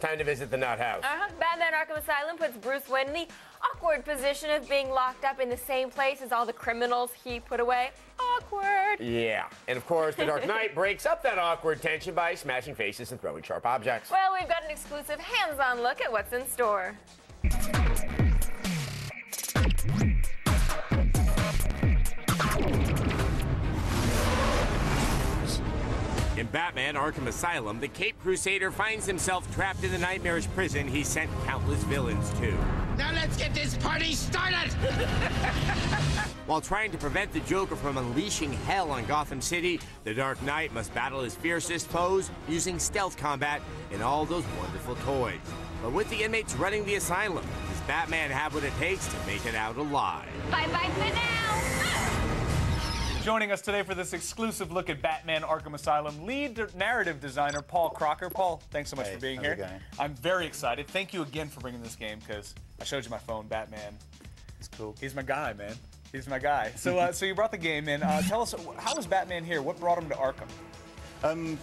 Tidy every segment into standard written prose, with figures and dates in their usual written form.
time to visit the Nut House. Batman Arkham Asylum puts Bruce Wayne in the awkward position of being locked up in the same place as all the criminals he put away. Awkward. Yeah. And of course, the Dark Knight breaks up that awkward tension by smashing faces and throwing sharp objects. Well, we've got an exclusive hands-on look at what's in store. In Batman Arkham Asylum, the Cape Crusader finds himself trapped in the nightmarish prison he sent countless villains to. Now let's get this party started! While trying to prevent the Joker from unleashing hell on Gotham City, the Dark Knight must battle his fiercest foes using stealth combat and all those wonderful toys. But with the inmates running the asylum, does Batman have what it takes to make it out alive? Bye-bye for now! Joining us today for this exclusive look at Batman Arkham Asylum, lead narrative designer Paul Crocker. Paul, thanks so much for being here. I'm very excited. Thank you again for bringing this game, because I showed you my phone, Batman. It's cool. He's my guy, man. He's my guy. So, so you brought the game in. Tell us, how was Batman here? What brought him to Arkham?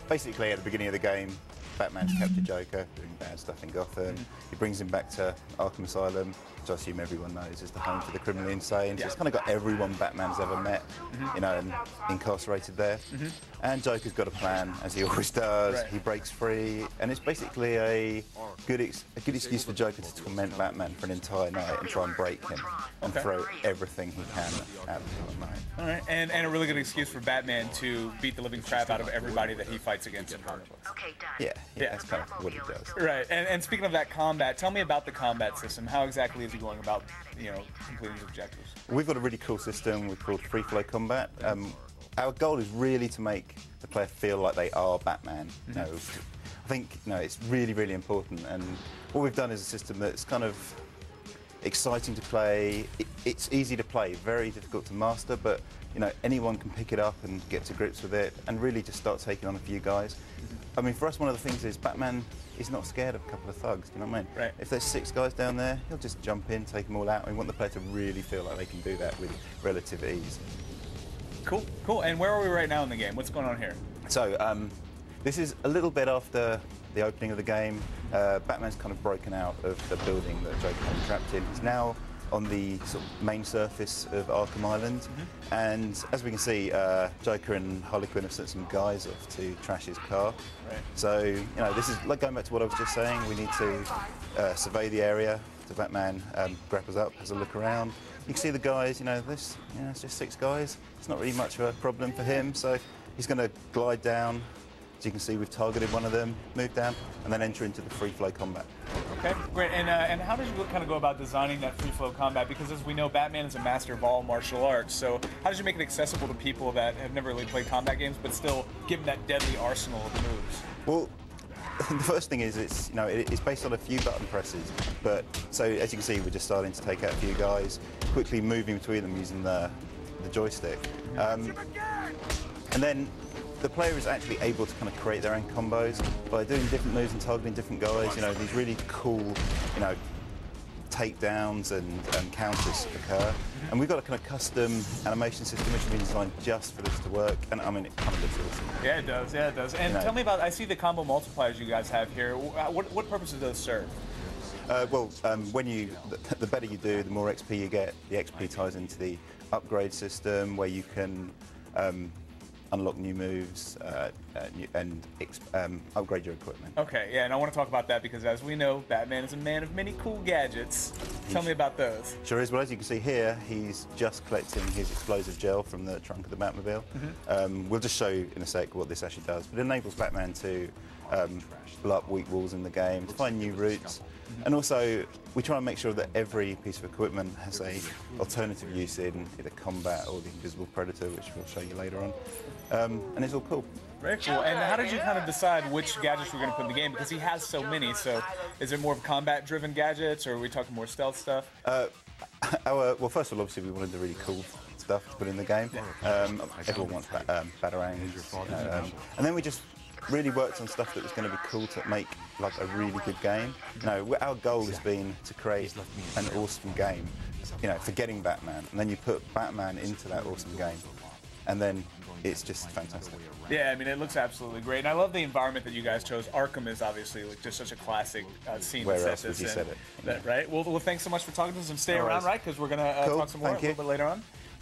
Basically, at the beginning of the game, Batman's captured Joker, doing bad stuff in Gotham. He brings him back to Arkham Asylum, which I assume everyone knows is the home for the criminally insane. So it's kind of got everyone Batman's ever met, you know, and incarcerated there. And Joker's got a plan, as he always does. He breaks free, and it's basically a good excuse for Joker to torment Batman for an entire night and try and break him and throw everything he can at him at night. All right, and a really good excuse for Batman to beat the living crap out of everybody that he fights against in comic books. Yeah, that's kind of what he does. Right, and speaking of that combat, tell me about the combat system. How exactly is he going about, you know, completing his objectives? We've got a really cool system we call free flow combat. Our goal is really to make the player feel like they are Batman. You know, I think it's really, really important. And what we've done is a system that's kind of exciting to play. It's easy to play, very difficult to master, but you know, anyone can pick it up and get to grips with it and really just start taking on a few guys. I mean, for us, one of the things is Batman is not scared of a couple of thugs, do you know what I mean? Right. If there's 6 guys down there, he'll just jump in, take them all out. We want the player to really feel like they can do that with relative ease. Cool, cool. And where are we right now in the game? What's going on here? So, this is a little bit after the opening of the game. Batman's kind of broken out of the building that Joker had been trapped in. He's now on the sort of main surface of Arkham Island, and as we can see, Joker and Harley Quinn have sent some guys off to trash his car. So, you know, this is like going back to what I was just saying. We need to survey the area. So Batman grapples up, has a look around. You can see the guys. It's just 6 guys. It's not really much of a problem for him. So he's going to glide down. As you can see, we've targeted one of them, move down, and then enter into the free flow combat. Okay, great. And how did you kind of go about designing that free flow combat? Because as we know, Batman is a master of all martial arts. So how did you make it accessible to people that have never really played combat games, but still give them that deadly arsenal of moves? Well, the first thing is it's based on a few button presses. But so as you can see, we're just starting to take out a few guys, quickly moving between them using the joystick, and then the player is actually able to kind of create their own combos by doing different moves and targeting different guys. These really cool, takedowns and counters occur. And we've got a kind of custom animation system which has been designed just for this to work. And I mean, it kind of looks awesome. Yeah, it does. Yeah, it does. And tell me about, I see the combo multipliers you guys have here. What purpose do those serve? The better you do, the more XP you get. The XP ties into the upgrade system where you can unlock new moves and upgrade your equipment. Okay, yeah, and I want to talk about that because, as we know, Batman is a man of many cool gadgets. Tell me about those. Sure is. Well, as you can see here, he's just collecting his explosive gel from the trunk of the Batmobile. We'll just show you in a sec what this actually does. But it enables Batman to blow up weak walls in the game, to find new routes. And also, we try and make sure that every piece of equipment has a alternative use in either combat or the Invisible Predator, which we'll show you later on. And it's all cool. Very cool. And how did you kind of decide which gadgets we're going to put in the game? Because he has so many. So is it more of combat-driven gadgets, or are we talking more stealth stuff? Well, first of all, obviously, we wanted the really cool stuff to put in the game. Everyone wants batarangs. And then we just really worked on stuff that was going to be cool to make like a really good game. Our goal has been to create an awesome game, forgetting Batman, and then you put Batman into that awesome game. and then it's just fantastic. Yeah, I mean, it looks absolutely great. And I love the environment that you guys chose. Arkham is obviously like just such a classic scene. Where to set else would this you in. set it? Right? Well, thanks so much for talking to us, and stay No around, worries. right? Because we're going to Cool. talk some more a Thank you. little bit later on.